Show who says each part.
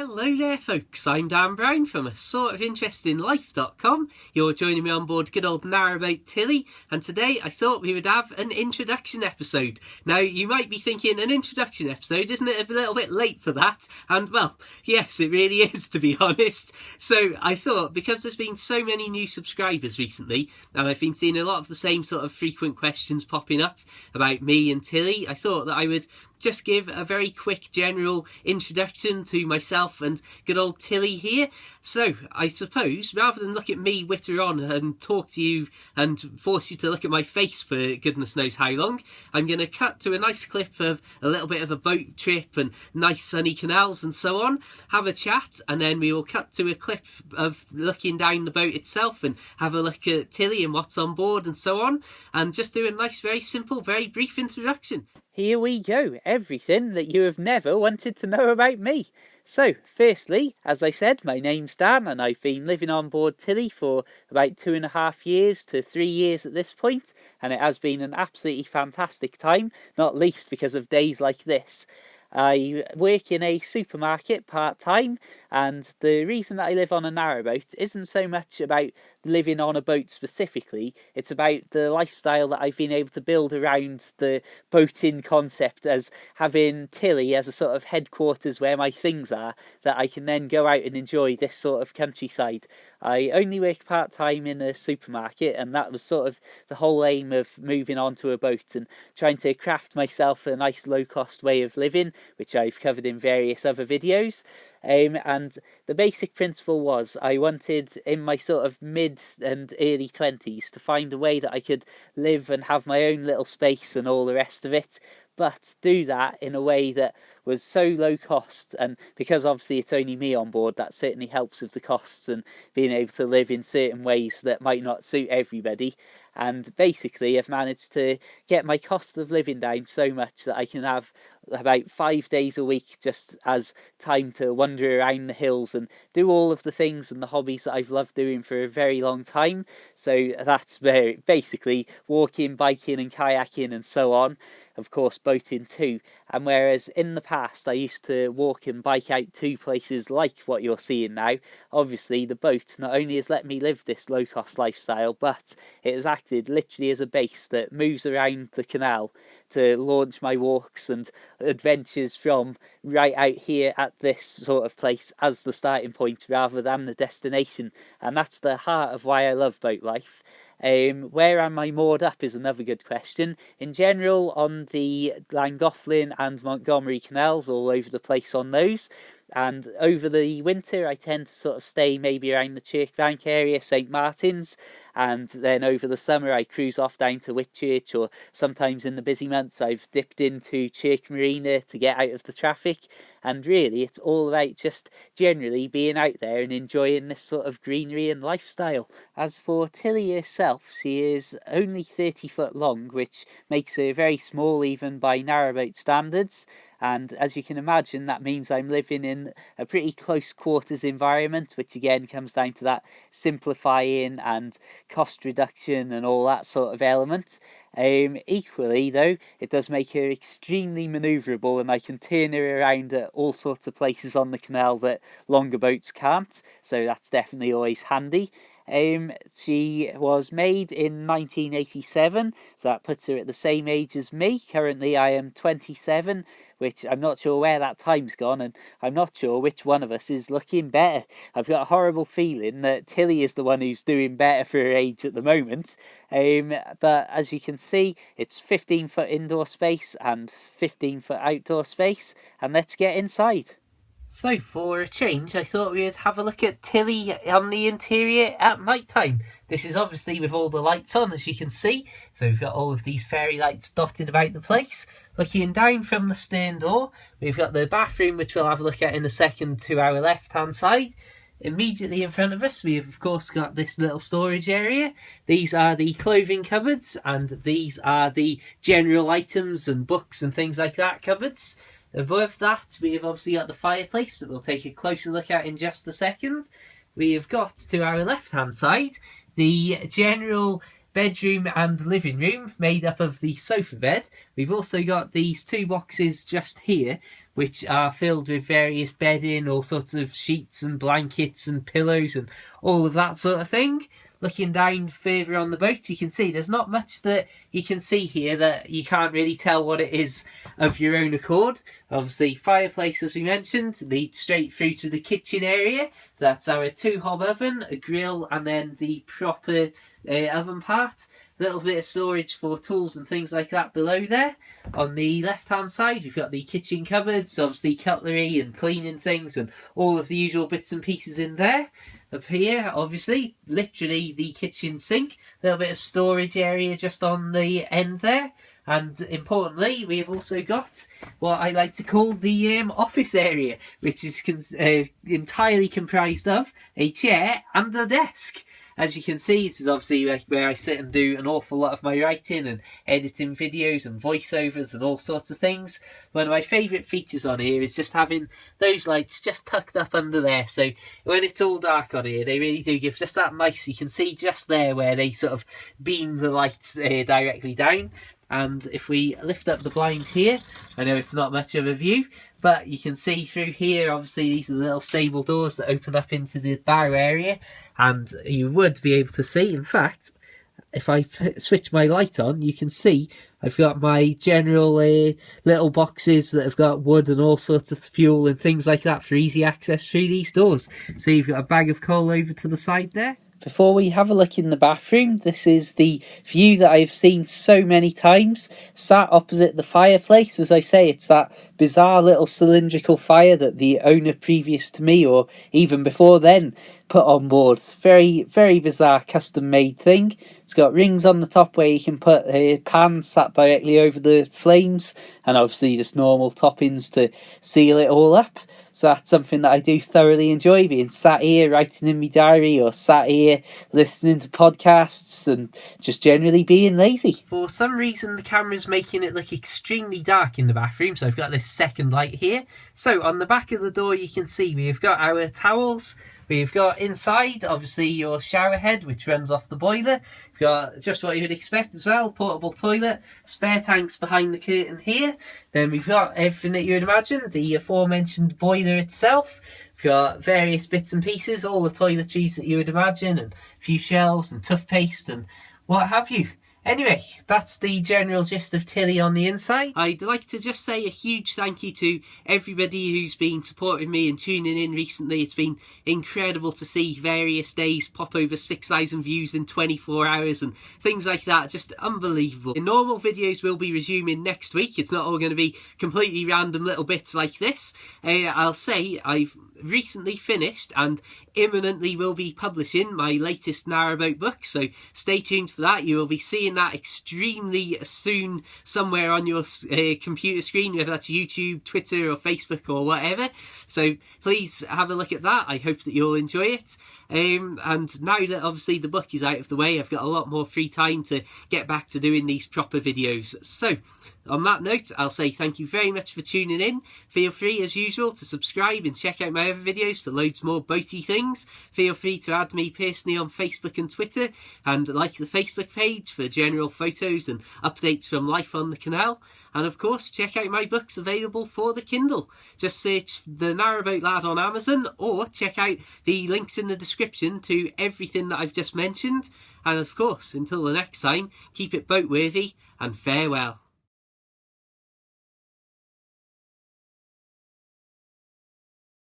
Speaker 1: Hello there folks, I'm Dan Brown from a sort of interesting life.com. You're joining me on board good old Narrowboat Tilly, and today I thought we would have an introduction episode. Now you might be thinking, an introduction episode, isn't it a little bit late for that? And well, yes it really is, to be honest. So I thought, because there's been so many new subscribers recently, and I've been seeing a lot of the same sort of frequent questions popping up about me and Tilly, I thought that I would just give a very quick general introduction to myself and good old Tilly here. So I suppose, rather than look at me witter on and talk to you and force you to look at my face for goodness knows how long, I'm going to cut to a nice clip of a little bit of a boat trip and nice sunny canals and so on, have a chat, and then we will cut to a clip of looking down the boat itself and have a look at Tilly and what's on board and so on, and just do a nice, very simple, very brief introduction.
Speaker 2: Here we go, everything that you have never wanted to know about me. So, firstly, as I said, my name's Dan and I've been living on board Tilly for about 2.5 years to 3 years at this point, and it has been an absolutely fantastic time, not least because of days like this. I work in a supermarket part-time, and the reason that I live on a narrowboat isn't so much about living on a boat specifically, it's about the lifestyle that I've been able to build around the boating concept, as having Tilly as a sort of headquarters where my things are, that I can then go out and enjoy this sort of countryside. I only work part-time in a supermarket, and that was sort of the whole aim of moving onto a boat and trying to craft myself a nice low-cost way of living, which I've covered in various other videos. And the basic principle was I wanted, in my sort of mid and early 20s, to find a way that I could live and have my own little space and all the rest of it, but do that in a way that was so low cost. And because obviously it's only me on board, that certainly helps with the costs and being able to live in certain ways that might not suit everybody. And basically I've managed to get my cost of living down so much that I can have about 5 days a week just as time to wander around the hills and do all of the things and the hobbies that I've loved doing for a very long time. So that's basically walking, biking and kayaking and so on. Of course, boating too. And whereas in the past I used to walk and bike out to places like what you're seeing now, obviously the boat not only has let me live this low-cost lifestyle, but it has acted literally as a base that moves around the canal to launch my walks and adventures from right out here at this sort of place as the starting point rather than the destination. And that's the heart of why I love boat life. Where am I moored up is another good question. In general, on the Llangollen and Montgomery canals, all over the place on those. And over the winter I tend to sort of stay maybe around the Chirkbank area, St Martin's, and then over the summer I cruise off down to Whitchurch, or sometimes in the busy months I've dipped into Chirk Marina to get out of the traffic. And really it's all about just generally being out there and enjoying this sort of greenery and lifestyle. As for Tilly herself, she is only 30 foot long, which makes her very small even by narrowboat standards. And as you can imagine, that means I'm living in a pretty close quarters environment, which again comes down to that simplifying and cost reduction and all that sort of element. Equally though, it does make her extremely manoeuvrable, and I can turn her around at all sorts of places on the canal that longer boats can't, so that's definitely always handy. She was made in 1987, so that puts her at the same age as me. Currently I am 27, which I'm not sure where that time's gone, and I'm not sure which one of us is looking better. I've got a horrible feeling that Tilly is the one who's doing better for her age at the moment. But as you can see, it's 15 foot indoor space and 15 foot outdoor space, and let's get inside.
Speaker 1: So for a change, I thought we'd have a look at Tilly on the interior at night time. This is obviously with all the lights on, as you can see. So we've got all of these fairy lights dotted about the place. Looking down from the stern door, we've got the bathroom, which we'll have a look at in a second, to our left-hand side. Immediately in front of us, we've of course got this little storage area. These are the clothing cupboards, and these are the general items and books and things like that cupboards. Above that, we have obviously got the fireplace that we'll take a closer look at in just a second. We have got, to our left-hand side, the general bedroom and living room made up of the sofa bed. We've also got these two boxes just here, which are filled with various bedding, all sorts of sheets and blankets and pillows and all of that sort of thing. Looking down further on the boat, you can see there's not much that you can see here that you can't really tell what it is of your own accord. Obviously, fireplace, as we mentioned, leads straight through to the kitchen area. So that's our 2-hob oven, a grill, and then the proper oven part. A little bit of storage for tools and things like that below there. On the left-hand side, we've got the kitchen cupboards, obviously cutlery and cleaning things and all of the usual bits and pieces in there. Up here, obviously, literally the kitchen sink. A little bit of storage area just on the end there. And importantly, we have also got what I like to call the office area, which is entirely comprised of a chair and a desk. As you can see, this is obviously where I sit and do an awful lot of my writing and editing videos and voiceovers and all sorts of things. One of my favourite features on here is just having those lights just tucked up under there. So when it's all dark on here, they really do give just that nice, you can see just there where they sort of beam the lights directly down. And if we lift up the blind here, I know it's not much of a view, but you can see through here, obviously these are the little stable doors that open up into the bar area, and you would be able to see, in fact, if I switch my light on, you can see I've got my general little boxes that have got wood and all sorts of fuel and things like that for easy access through these doors. So you've got a bag of coal over to the side there. Before we have a look in the bathroom, this is the view that I've seen so many times, sat opposite the fireplace. As I say, it's that bizarre little cylindrical fire that the owner previous to me, or even before then, put on board. Very, very bizarre custom-made thing. It's got rings on the top where you can put a pan sat directly over the flames, and obviously just normal toppings to seal it all up. So that's something that I do thoroughly enjoy, being sat here writing in my diary or sat here listening to podcasts and just generally being lazy. For some reason the camera's making it look extremely dark in the bathroom, so I've got this second light here. So on the back of the door you can see we've got our towels. We've got inside, obviously, your shower head, which runs off the boiler. We've got just what you would expect as well, portable toilet, spare tanks behind the curtain here. Then we've got everything that you would imagine, the aforementioned boiler itself. We've got various bits and pieces, all the toiletries that you would imagine, and a few shelves and toothpaste and what have you. Anyway, that's the general gist of Tilly on the inside. I'd like to just say a huge thank you to everybody who's been supporting me and tuning in recently. It's been incredible to see various days pop over 6,000 views in 24 hours and things like that. Just unbelievable. The normal videos will be resuming next week. It's not all going to be completely random little bits like this. I'll say I've recently finished and imminently will be publishing my latest Narrowboat book, so stay tuned for that. You will be seeing that extremely soon somewhere on your computer screen, whether that's YouTube, Twitter or Facebook or whatever, so please have a look at that. I hope that you'll enjoy it. And now that obviously the book is out of the way, I've got a lot more free time to get back to doing these proper videos. So on that note, I'll say thank you very much for tuning in. Feel free, as usual, to subscribe and check out my other videos for loads more boaty things. Feel free to add me personally on Facebook and Twitter, and like the Facebook page for general photos and updates from life on the canal. And of course, check out my books available for the Kindle. Just search The Narrowboat Lad on Amazon, or check out the links in the description to everything that I've just mentioned. And of course, until the next time, keep it boat worthy and farewell.